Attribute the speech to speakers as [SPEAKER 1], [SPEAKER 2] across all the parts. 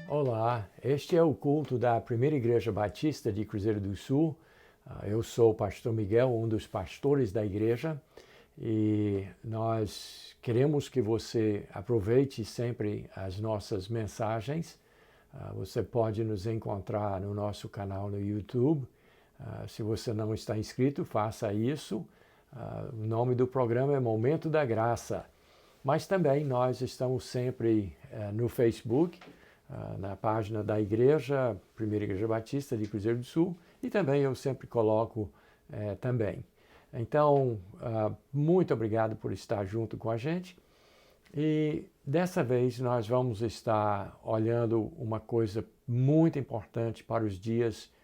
[SPEAKER 1] Olá, este é o culto da Primeira Igreja Batista de Cruzeiro do Sul. Eu sou o pastor Miguel, um dos pastores da igreja, e nós queremos que você aproveite sempre as nossas mensagens. Você pode nos encontrar no nosso canal no YouTube. Se você não está inscrito, faça isso. O nome do programa é Momento da Graça. Mas também nós estamos sempre no Facebook, na página da igreja, Primeira Igreja Batista de Cruzeiro do Sul, e também eu sempre coloco também. Então, muito obrigado por estar junto com a gente. E dessa vez nós vamos estar olhando uma coisa muito importante para os dias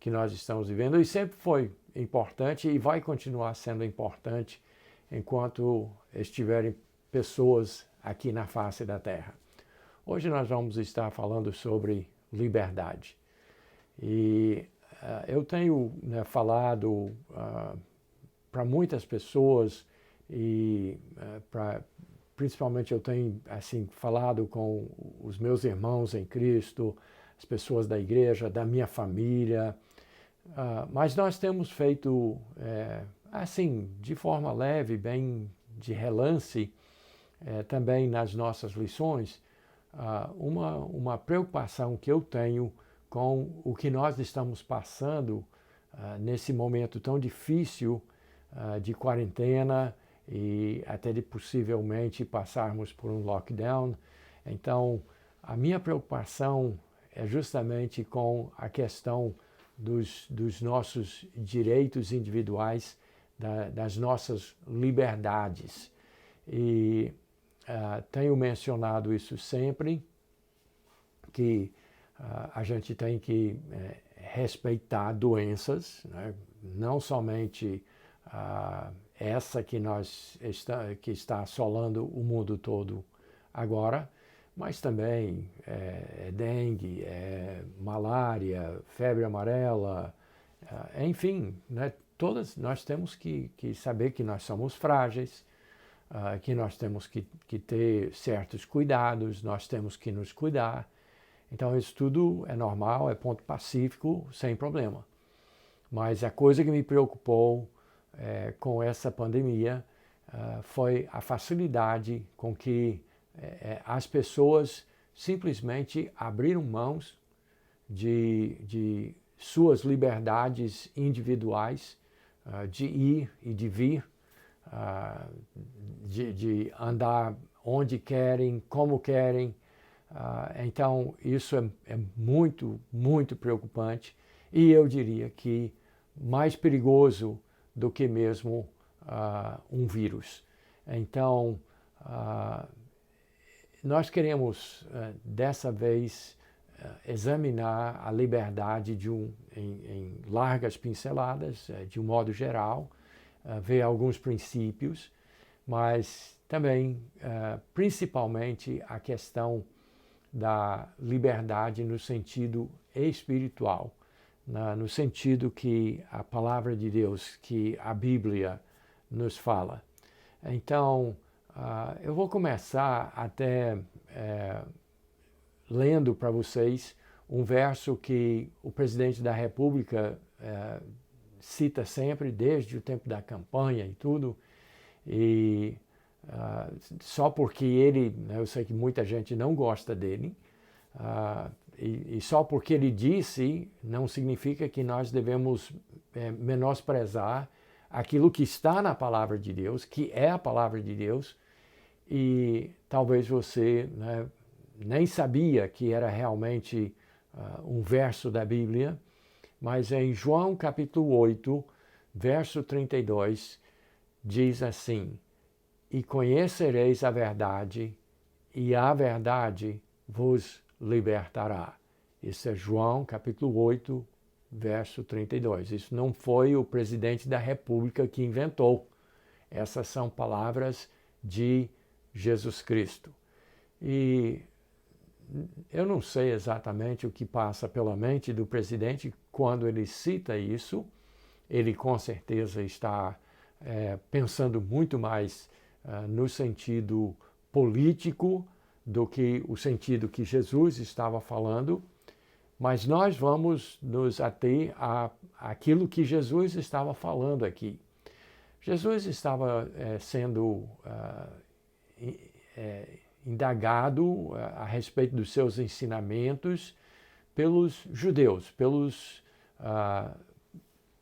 [SPEAKER 1] que nós estamos vivendo, e sempre foi importante e vai continuar sendo importante enquanto estiverem pessoas aqui na face da terra. Hoje nós vamos estar falando sobre liberdade. E eu tenho falado para muitas pessoas e principalmente eu tenho assim falado com os meus irmãos em Cristo, as pessoas da igreja, da minha família, mas nós temos feito assim de forma leve, bem de relance, também nas nossas lições, uma preocupação que eu tenho com o que nós estamos passando nesse momento tão difícil de quarentena e até de possivelmente passarmos por um lockdown. Então, a minha preocupação é justamente com a questão dos nossos direitos individuais, das nossas liberdades. E tenho mencionado isso sempre, que a gente tem que respeitar doenças, né? Não somente essa que está assolando o mundo todo agora, mas também dengue, malária, febre amarela, enfim, né? Todas nós temos que saber que nós somos frágeis, que nós temos que ter certos cuidados, nós temos que nos cuidar. Então isso tudo é normal, é ponto pacífico, sem problema. Mas a coisa que me preocupou com essa pandemia foi a facilidade com que as pessoas simplesmente abriram mãos de suas liberdades individuais, de ir e de vir, de andar onde querem, como querem. Então, isso é muito, muito preocupante, e eu diria que mais perigoso do que mesmo um vírus. Então, nós queremos, dessa vez, examinar a liberdade em largas pinceladas, de um modo geral, ver alguns princípios, mas também, principalmente, a questão da liberdade no sentido espiritual, no sentido que a palavra de Deus, que a Bíblia nos fala. Então, eu vou começar até lendo para vocês um verso que o presidente da República cita sempre, desde o tempo da campanha e tudo, e só porque ele, eu sei que muita gente não gosta dele, e só porque ele disse, não significa que nós devemos menosprezar aquilo que está na palavra de Deus, que é a palavra de Deus, e talvez você nem sabia que era realmente um verso da Bíblia, mas em João capítulo 8, verso 32, diz assim: "E conhecereis a verdade, e a verdade vos libertará." Isso é João capítulo 8, verso 32. Isso não foi o presidente da República que inventou. Essas são palavras de Jesus Cristo. E eu não sei exatamente o que passa pela mente do presidente quando ele cita isso, ele com certeza está pensando muito mais no sentido político do que o sentido que Jesus estava falando, mas nós vamos nos ater àquilo que Jesus estava falando aqui. Jesus estava sendo indagado a respeito dos seus ensinamentos pelos judeus, pelos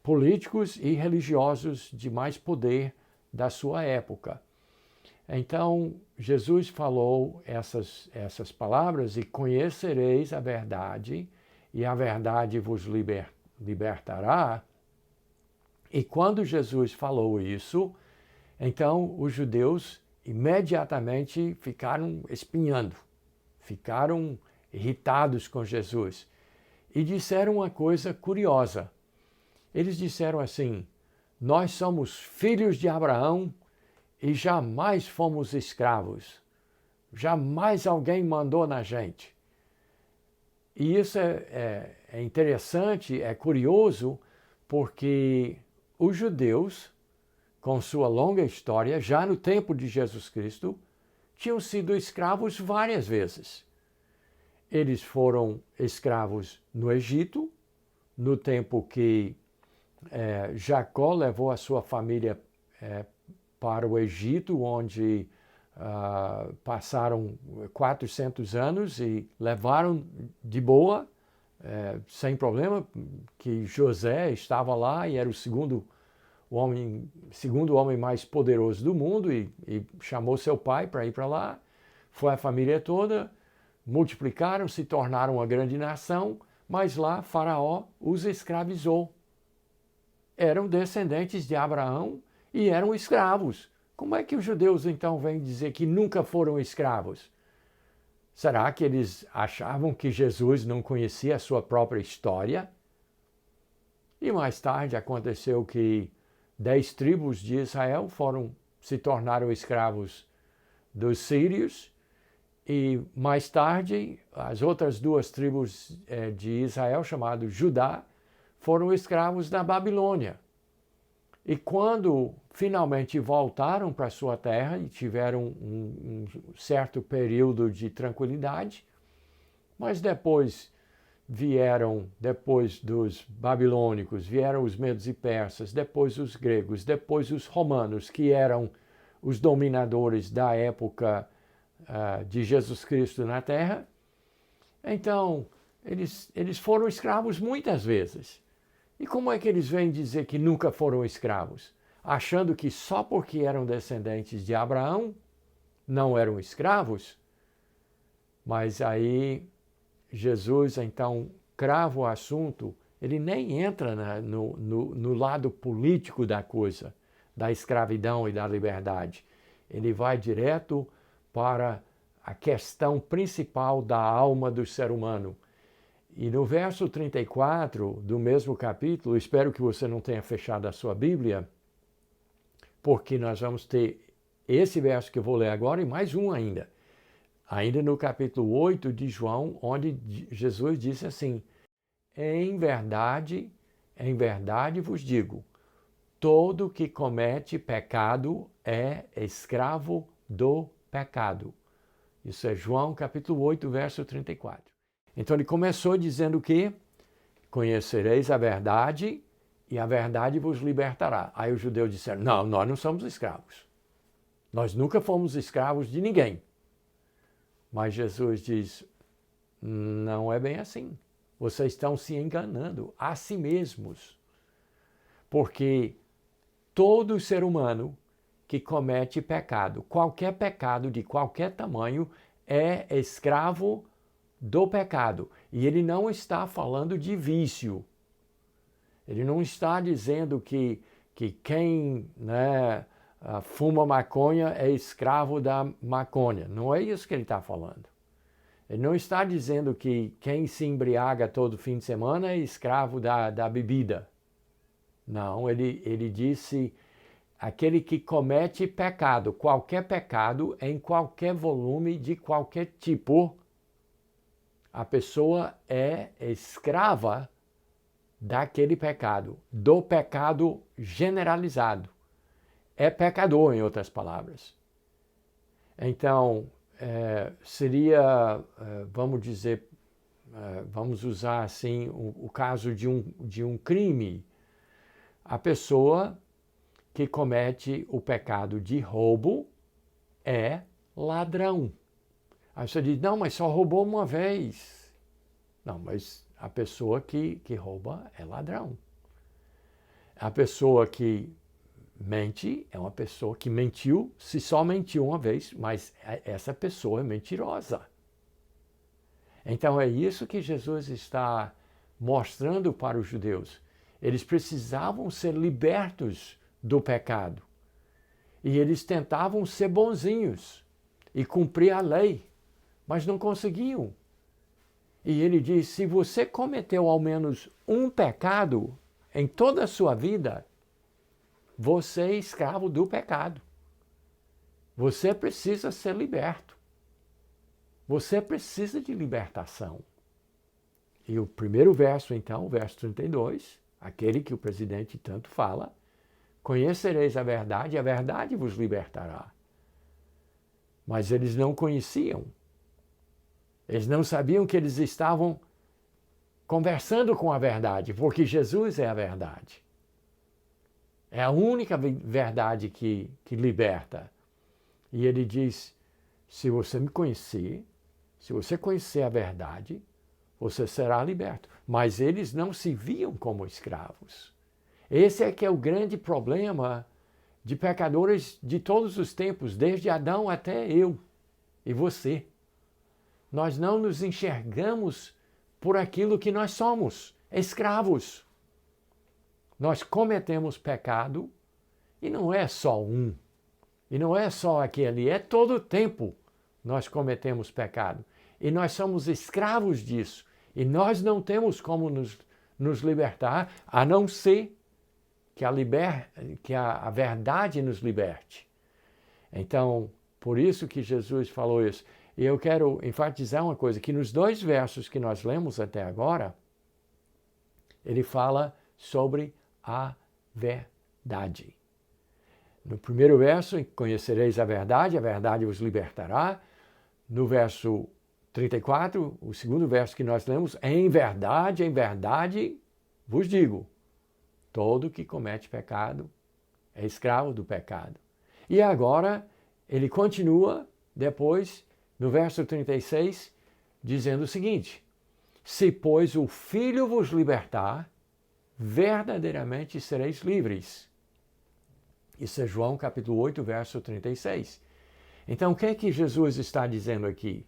[SPEAKER 1] políticos e religiosos de mais poder da sua época. Então, Jesus falou essas palavras, e conhecereis a verdade, e a verdade vos libertará. E quando Jesus falou isso, então os judeus imediatamente ficaram espinhando, ficaram irritados com Jesus e disseram uma coisa curiosa. Eles disseram assim: nós somos filhos de Abraão e jamais fomos escravos. Jamais alguém mandou na gente. E isso é interessante, é curioso, porque os judeus, com sua longa história, já no tempo de Jesus Cristo, tinham sido escravos várias vezes. Eles foram escravos no Egito, no tempo que Jacó levou a sua família para o Egito, onde passaram 400 anos e levaram de boa, sem problema, que José estava lá e era o segundo homem mais poderoso do mundo e chamou seu pai para ir para lá. Foi a família toda, multiplicaram, se tornaram uma grande nação, mas lá Faraó os escravizou. Eram descendentes de Abraão e eram escravos. Como é que os judeus então vêm dizer que nunca foram escravos? Será que eles achavam que Jesus não conhecia a sua própria história? E mais tarde aconteceu que 10 tribos de Israel se tornaram escravos dos sírios, e mais tarde as outras 2 tribos de Israel, chamado Judá, foram escravos da Babilônia. E quando finalmente voltaram para sua terra e tiveram um certo período de tranquilidade, mas depois dos babilônicos, vieram os medos e persas, depois os gregos, depois os romanos, que eram os dominadores da época de Jesus Cristo na terra. Então, eles foram escravos muitas vezes. E como é que eles vêm dizer que nunca foram escravos? Achando que só porque eram descendentes de Abraão não eram escravos? Mas aí Jesus, então, crava o assunto, ele nem entra no lado político da coisa, da escravidão e da liberdade. Ele vai direto para a questão principal da alma do ser humano. E no verso 34 do mesmo capítulo, espero que você não tenha fechado a sua Bíblia, porque nós vamos ter esse verso que eu vou ler agora e mais um ainda. Ainda no capítulo 8 de João, onde Jesus disse assim: em verdade vos digo, todo que comete pecado é escravo do pecado. Isso é João capítulo 8, verso 34. Então ele começou dizendo que conhecereis a verdade e a verdade vos libertará. Aí os judeus disseram: não, nós não somos escravos. Nós nunca fomos escravos de ninguém. Mas Jesus diz: não é bem assim. Vocês estão se enganando a si mesmos. Porque todo ser humano que comete pecado, qualquer pecado de qualquer tamanho, é escravo do pecado. E ele não está falando de vício. Ele não está dizendo que quem fuma maconha é escravo da maconha. Não é isso que ele está falando. Ele não está dizendo que quem se embriaga todo fim de semana é escravo da bebida. Não, ele disse aquele que comete pecado, qualquer pecado, em qualquer volume, de qualquer tipo, a pessoa é escrava daquele pecado, do pecado generalizado. É pecador, em outras palavras. Então, seria, vamos dizer, vamos usar assim o caso de um crime. A pessoa que comete o pecado de roubo é ladrão. Aí você diz, não, mas só roubou uma vez. Não, mas a pessoa que rouba é ladrão. A pessoa que mente é uma pessoa que mentiu, se só mentiu uma vez, mas essa pessoa é mentirosa. Então é isso que Jesus está mostrando para os judeus. Eles precisavam ser libertos do pecado. E eles tentavam ser bonzinhos e cumprir a lei, mas não conseguiam. E ele diz, se você cometeu ao menos um pecado em toda a sua vida, você é escravo do pecado. Você precisa ser liberto. Você precisa de libertação. E o primeiro verso, então, o verso 32, aquele que o presidente tanto fala, conhecereis a verdade vos libertará. Mas eles não conheciam. Eles não sabiam que eles estavam conversando com a verdade, porque Jesus é a verdade. É a única verdade que liberta. E ele diz, se você me conhecer, se você conhecer a verdade, você será liberto. Mas eles não se viam como escravos. Esse é que é o grande problema de pecadores de todos os tempos, desde Adão até eu e você. Nós não nos enxergamos por aquilo que nós somos, escravos. Nós cometemos pecado e não é só um, e não é só aquele, é todo o tempo nós cometemos pecado. E nós somos escravos disso. E nós não temos como nos libertar, a não ser que a verdade nos liberte. Então, por isso que Jesus falou isso. E eu quero enfatizar uma coisa, que nos dois versos que nós lemos até agora, ele fala sobre a verdade. No primeiro verso, conhecereis a verdade vos libertará. No verso 34, o segundo verso que nós lemos, em verdade vos digo, todo que comete pecado é escravo do pecado. E agora, ele continua depois, no verso 36, dizendo o seguinte, se, pois, o Filho vos libertar, verdadeiramente sereis livres. Isso é João capítulo 8, verso 36. Então, o que é que Jesus está dizendo aqui?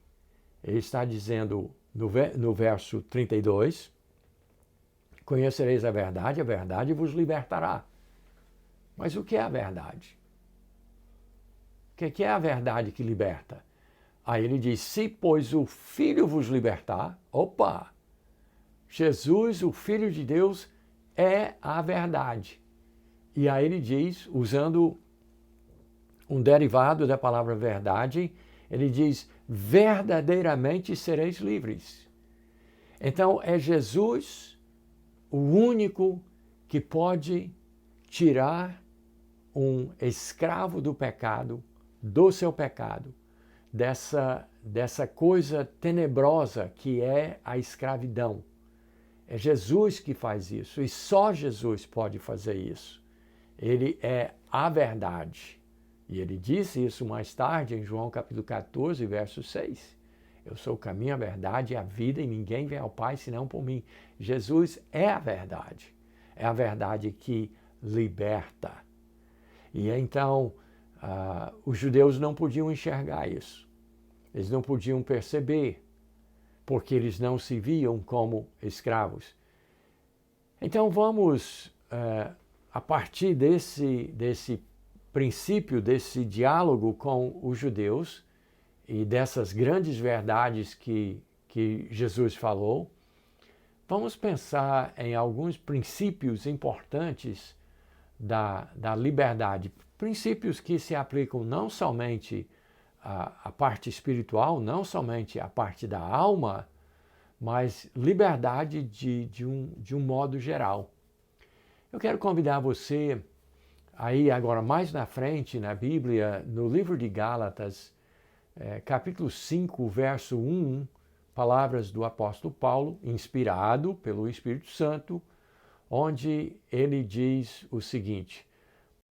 [SPEAKER 1] Ele está dizendo no verso 32, conhecereis a verdade vos libertará. Mas o que é a verdade? O que é a verdade que liberta? Aí ele diz, se, pois, o Filho vos libertar, opa, Jesus, o Filho de Deus, é a verdade. E aí ele diz, usando um derivado da palavra verdade, ele diz, verdadeiramente sereis livres. Então, é Jesus o único que pode tirar um escravo do pecado, do seu pecado, dessa coisa tenebrosa que é a escravidão. É Jesus que faz isso, e só Jesus pode fazer isso. Ele é a verdade. E ele disse isso mais tarde em João capítulo 14, verso 6. Eu sou o caminho, a verdade e a vida, e ninguém vem ao Pai senão por mim. Jesus é a verdade. É a verdade que liberta. E então, os judeus não podiam enxergar isso. Eles não podiam perceber, porque eles não se viam como escravos. Então vamos, a partir desse princípio, desse diálogo com os judeus e dessas grandes verdades que Jesus falou, vamos pensar em alguns princípios importantes da liberdade. Princípios que se aplicam não somente à parte espiritual, não somente à parte da alma, mas liberdade de um modo geral. Eu quero convidar você aí agora mais na frente na Bíblia, no livro de Gálatas, capítulo 5, verso 1, palavras do apóstolo Paulo, inspirado pelo Espírito Santo, onde ele diz o seguinte: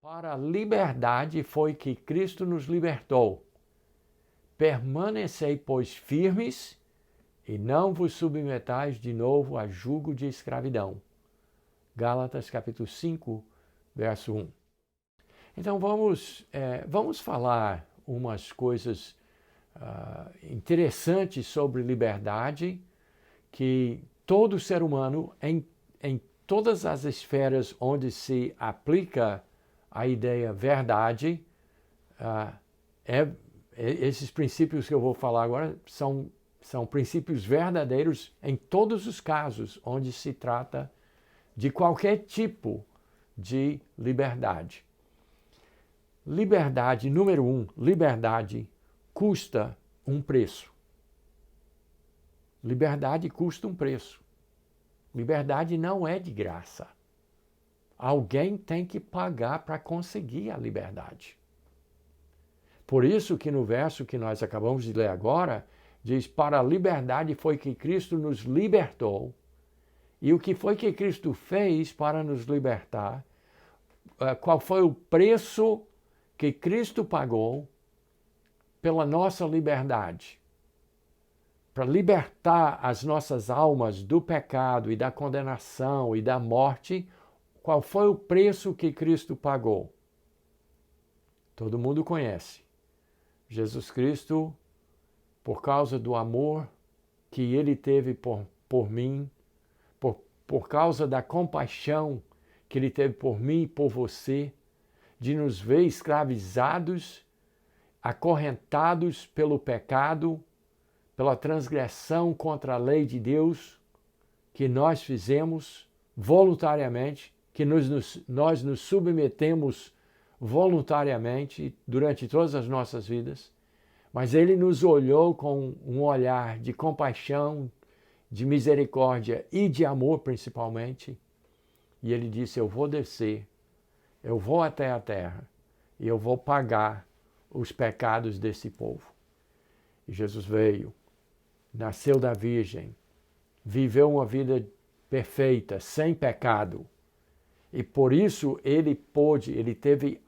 [SPEAKER 1] para a liberdade foi que Cristo nos libertou. Permanecei, pois, firmes e não vos submetais de novo a jugo de escravidão. Gálatas capítulo 5, verso 1. Então vamos falar umas coisas interessantes sobre liberdade que todo ser humano, em todas as esferas onde se aplica a ideia verdade, esses princípios que eu vou falar agora são princípios verdadeiros em todos os casos onde se trata de qualquer tipo de liberdade. Liberdade, número 1, liberdade custa um preço. Liberdade custa um preço. Liberdade não é de graça. Alguém tem que pagar para conseguir a liberdade. Por isso que no verso que nós acabamos de ler agora, diz, para a liberdade foi que Cristo nos libertou. E o que foi que Cristo fez para nos libertar? Qual foi o preço que Cristo pagou pela nossa liberdade? Para libertar as nossas almas do pecado e da condenação e da morte, qual foi o preço que Cristo pagou? Todo mundo conhece. Jesus Cristo, por causa do amor que ele teve por mim, por causa da compaixão que ele teve por mim e por você, de nos ver escravizados, acorrentados pelo pecado, pela transgressão contra a lei de Deus que nós fizemos voluntariamente, que nós nos submetemos voluntariamente durante todas as nossas vidas, mas ele nos olhou com um olhar de compaixão, de misericórdia e de amor principalmente, e ele disse, eu vou descer, eu vou até a terra e eu vou pagar os pecados desse povo. E Jesus veio, nasceu da Virgem, viveu uma vida perfeita, sem pecado. E por isso ele teve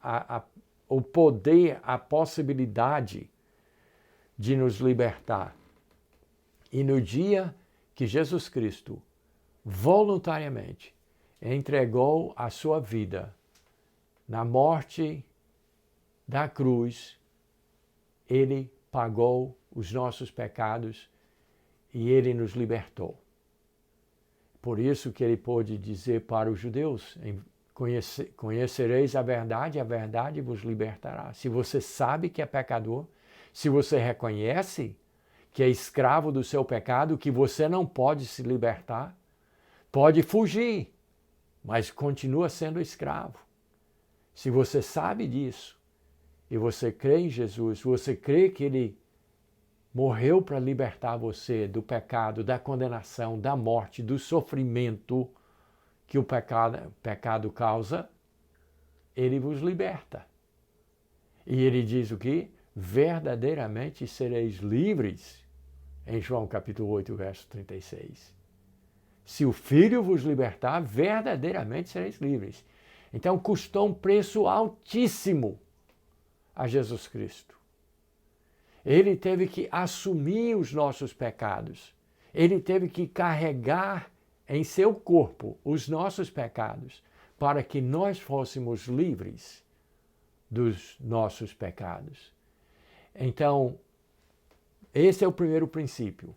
[SPEAKER 1] o poder, a possibilidade de nos libertar. E no dia que Jesus Cristo voluntariamente entregou a sua vida na morte da cruz, ele pagou os nossos pecados e ele nos libertou. Por isso que ele pôde dizer para os judeus, conhecereis a verdade vos libertará. Se você sabe que é pecador, se você reconhece que é escravo do seu pecado, que você não pode se libertar, pode fugir, mas continua sendo escravo. Se você sabe disso e você crê em Jesus, você crê que ele morreu para libertar você do pecado, da condenação, da morte, do sofrimento que o pecado causa, ele vos liberta. E ele diz o quê? Verdadeiramente sereis livres, em João capítulo 8, verso 36. Se o Filho vos libertar, verdadeiramente sereis livres. Então custou um preço altíssimo a Jesus Cristo. Ele teve que assumir os nossos pecados. Ele teve que carregar em seu corpo os nossos pecados para que nós fôssemos livres dos nossos pecados. Então, esse é o primeiro princípio.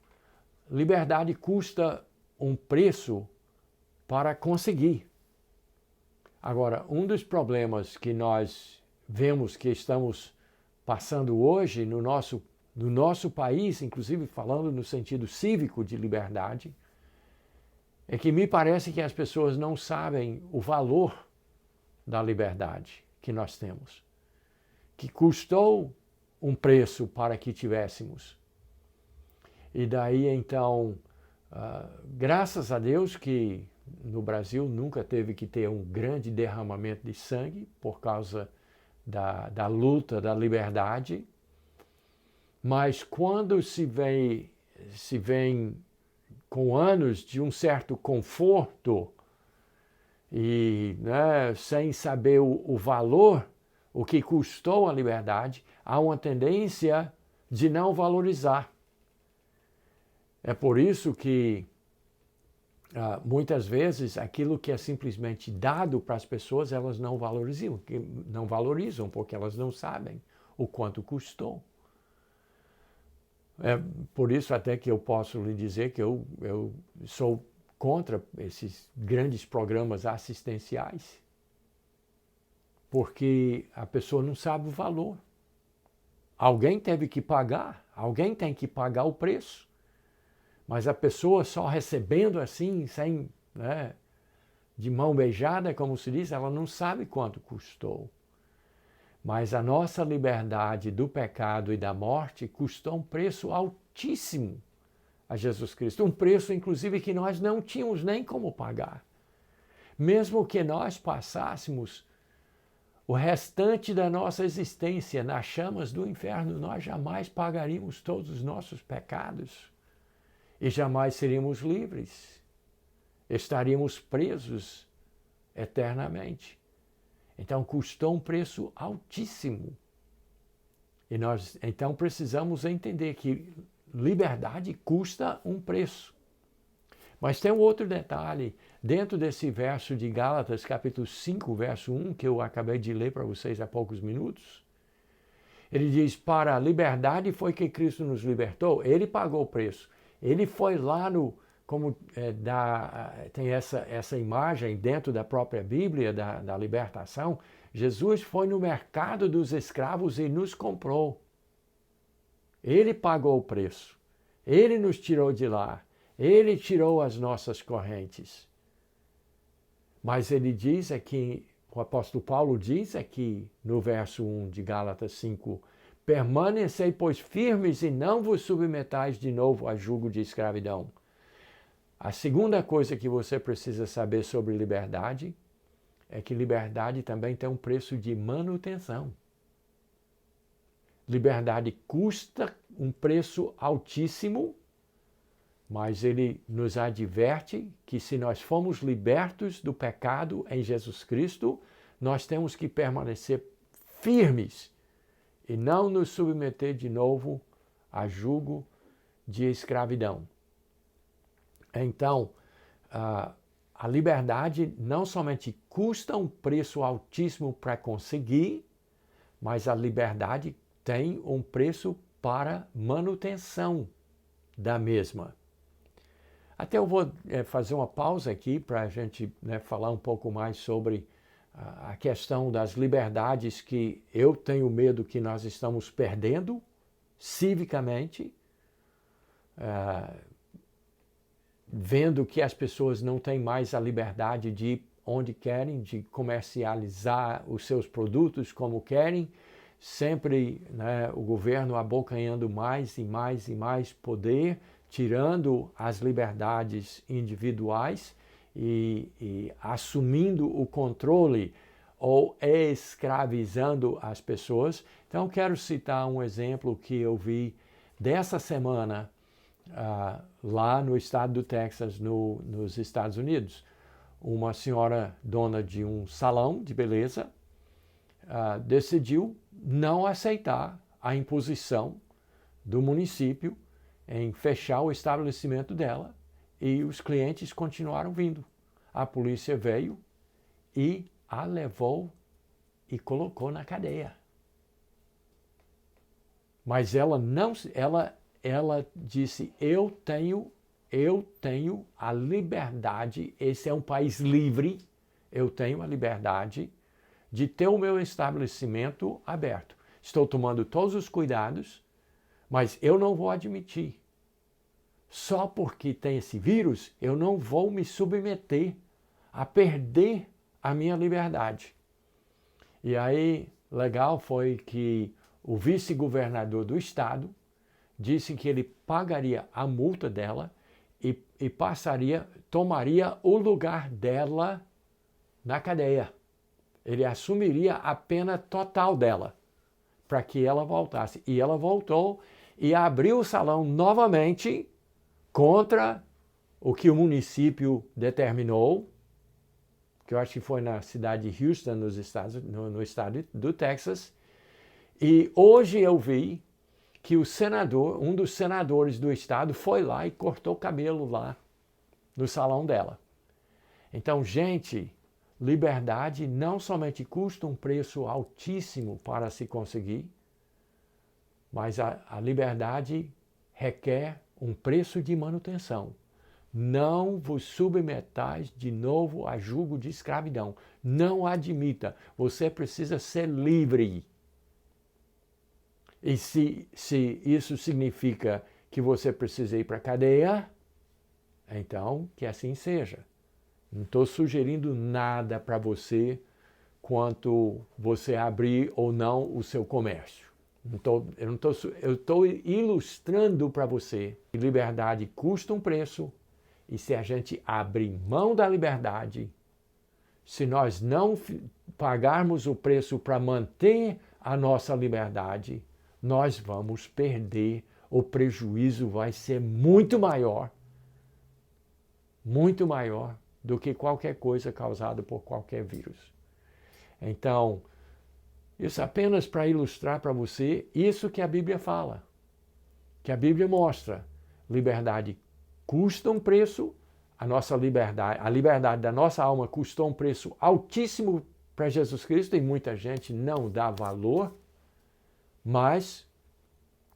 [SPEAKER 1] Liberdade custa um preço para conseguir. Agora, um dos problemas que nós vemos que estamos passando hoje no nosso país, inclusive falando no sentido cívico de liberdade, é que me parece que as pessoas não sabem o valor da liberdade que nós temos, que custou um preço para que tivéssemos. E daí então Graças a Deus que no Brasil nunca teve que ter um grande derramamento de sangue por causa da luta da liberdade, mas quando se vem com anos de um certo conforto e sem saber o valor, o que custou a liberdade, há uma tendência de não valorizar. É por isso que muitas vezes aquilo que é simplesmente dado para as pessoas, elas não valorizam porque elas não sabem o quanto custou. É por isso até que eu posso lhe dizer que eu sou contra esses grandes programas assistenciais, porque a pessoa não sabe o valor. Alguém teve que pagar, alguém tem que pagar o preço. Mas a pessoa só recebendo assim, sem, de mão beijada, como se diz, ela não sabe quanto custou. Mas a nossa liberdade do pecado e da morte custou um preço altíssimo a Jesus Cristo. Um preço, inclusive, que nós não tínhamos nem como pagar. Mesmo que nós passássemos o restante da nossa existência nas chamas do inferno, nós jamais pagaríamos todos os nossos pecados. E jamais seríamos livres. Estaríamos presos eternamente. Então, custou um preço altíssimo. E nós, então, precisamos entender que liberdade custa um preço. Mas tem um outro detalhe. Dentro desse verso de Gálatas, capítulo 5, verso 1, que eu acabei de ler para vocês há poucos minutos, ele diz, para a liberdade foi que Cristo nos libertou. Ele pagou o preço. Ele foi lá tem essa imagem dentro da própria Bíblia, da libertação. Jesus foi no mercado dos escravos e nos comprou. Ele pagou o preço. Ele nos tirou de lá. Ele tirou as nossas correntes. Mas ele diz aqui, o apóstolo Paulo diz aqui no verso 1 de Gálatas 5, permanecei, pois, firmes e não vos submetais de novo a jugo de escravidão. A segunda coisa que você precisa saber sobre liberdade é que liberdade também tem um preço de manutenção. Liberdade custa um preço altíssimo, mas ele nos adverte que se nós fomos libertos do pecado em Jesus Cristo, nós temos que permanecer firmes e não nos submeter de novo a jugo de escravidão. Então, a liberdade não somente custa um preço altíssimo para conseguir, mas a liberdade tem um preço para manutenção da mesma. Até eu vou fazer uma pausa aqui para a gente falar um pouco mais sobre a questão das liberdades que eu tenho medo que nós estamos perdendo civicamente, vendo que as pessoas não têm mais a liberdade de ir onde querem, de comercializar os seus produtos como querem, sempre o governo abocanhando mais e mais e mais poder, tirando as liberdades individuais e assumindo o controle ou escravizando as pessoas. Então, quero citar um exemplo que eu vi dessa semana lá no estado do Texas, nos Estados Unidos. Uma senhora dona de um salão de beleza decidiu não aceitar a imposição do município em fechar o estabelecimento dela e os clientes continuaram vindo. A polícia veio e a levou e colocou na cadeia. Mas ela disse, eu tenho a liberdade, esse é um país livre, eu tenho a liberdade de ter o meu estabelecimento aberto. Estou tomando todos os cuidados, mas eu não vou admitir. Só porque tem esse vírus, eu não vou me submeter a perder a minha liberdade. E aí, legal foi que o vice-governador do estado disse que ele pagaria a multa dela e tomaria o lugar dela na cadeia. Ele assumiria a pena total dela, para que ela voltasse. E ela voltou e abriu o salão novamente contra o que o município determinou, que eu acho que foi na cidade de Houston, no estado do Texas. E hoje eu vi que um dos senadores do estado foi lá e cortou o cabelo lá no salão dela. Então, gente, liberdade não somente custa um preço altíssimo para se conseguir, mas a liberdade requer um preço de manutenção. Não vos submetais de novo a jugo de escravidão. Não admita. Você precisa ser livre. E se isso significa que você precisa ir para a cadeia, então que assim seja. Não estou sugerindo nada para você quanto você abrir ou não o seu comércio. Eu estou ilustrando para você que liberdade custa um preço. E se a gente abrir mão da liberdade, se nós não pagarmos o preço para manter a nossa liberdade, nós vamos perder. O prejuízo vai ser muito maior do que qualquer coisa causada por qualquer vírus. Então, isso apenas para ilustrar para você isso que a Bíblia fala, que a Bíblia mostra. Liberdade custa um preço, a liberdade da nossa alma custou um preço altíssimo para Jesus Cristo e muita gente não dá valor, mas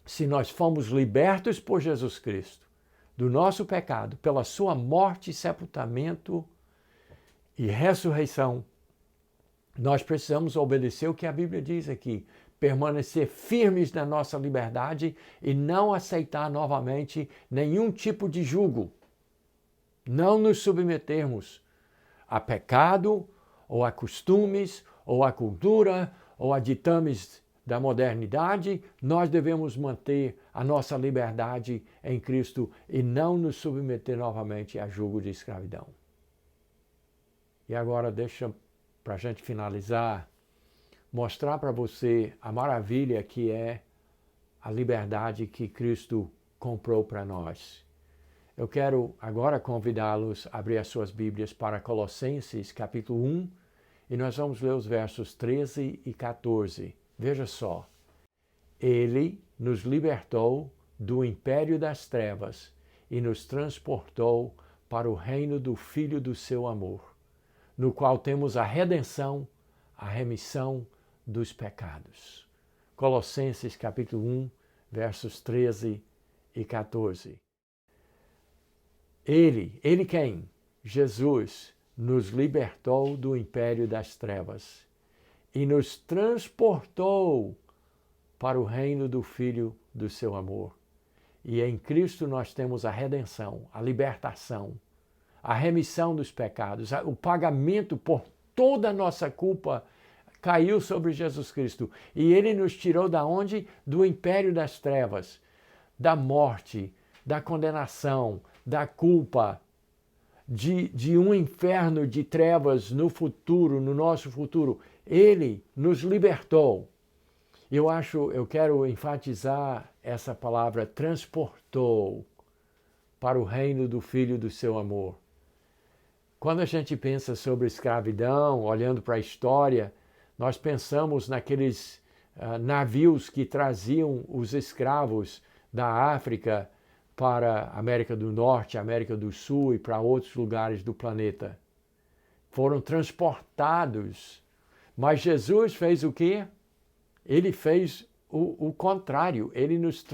[SPEAKER 1] se nós fomos libertos por Jesus Cristo do nosso pecado, pela sua morte, sepultamento e ressurreição, nós precisamos obedecer o que a Bíblia diz aqui, permanecer firmes na nossa liberdade e não aceitar novamente nenhum tipo de jugo. Não nos submetermos a pecado, ou a costumes, ou a cultura, ou a ditames da modernidade. Nós devemos manter a nossa liberdade em Cristo e não nos submeter novamente a jugo de escravidão. E agora deixa para a gente finalizar, mostrar para você a maravilha que é a liberdade que Cristo comprou para nós. Eu quero agora convidá-los a abrir as suas Bíblias para Colossenses capítulo 1 e nós vamos ler os versos 13 e 14. Veja só. Ele nos libertou do império das trevas e nos transportou para o reino do Filho do seu amor, no qual temos a redenção, a remissão dos pecados. Colossenses capítulo 1, versos 13 e 14. Ele quem? Jesus nos libertou do império das trevas e nos transportou para o reino do Filho do seu amor. E em Cristo nós temos a redenção, a libertação, a remissão dos pecados, o pagamento por toda a nossa culpa caiu sobre Jesus Cristo. E Ele nos tirou da onde? Do império das trevas, da morte, da condenação, da culpa, de um inferno de trevas no futuro, no nosso futuro. Ele nos libertou. Eu quero enfatizar essa palavra, transportou para o reino do Filho do seu amor. Quando a gente pensa sobre escravidão, olhando para a história, nós pensamos naqueles navios que traziam os escravos da África para a América do Norte, América do Sul e para outros lugares do planeta. Foram transportados. Mas Jesus fez o quê? Ele fez o contrário. Ele nos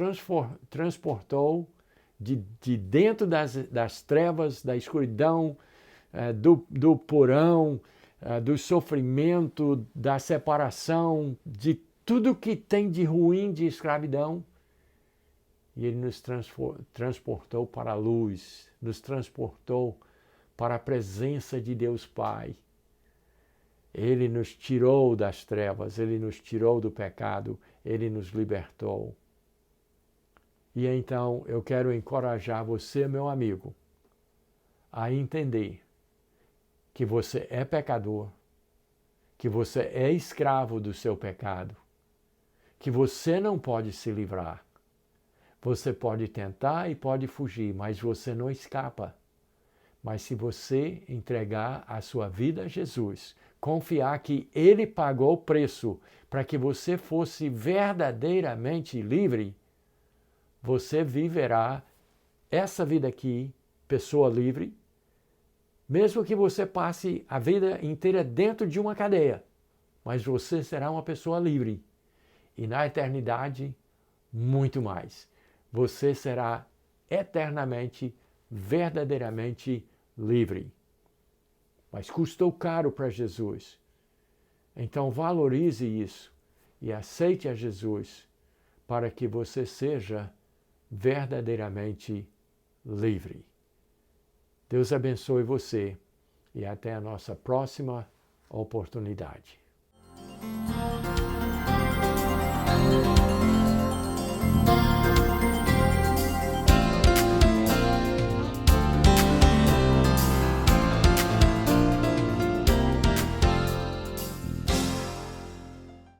[SPEAKER 1] transportou de dentro das trevas, da escuridão, do porão, do sofrimento, da separação, de tudo que tem de ruim de escravidão. E Ele nos transportou para a luz, nos transportou para a presença de Deus Pai. Ele nos tirou das trevas, Ele nos tirou do pecado, Ele nos libertou. E então eu quero encorajar você, meu amigo, a entender que você é pecador, que você é escravo do seu pecado, que você não pode se livrar. Você pode tentar e pode fugir, mas você não escapa. Mas se você entregar a sua vida a Jesus, confiar que Ele pagou o preço para que você fosse verdadeiramente livre, você viverá essa vida aqui, pessoa livre, mesmo que você passe a vida inteira dentro de uma cadeia, mas você será uma pessoa livre. E na eternidade, muito mais. Você será eternamente, verdadeiramente livre. Mas custou caro para Jesus. Então valorize isso e aceite a Jesus para que você seja verdadeiramente livre. Deus abençoe você e até a nossa próxima oportunidade.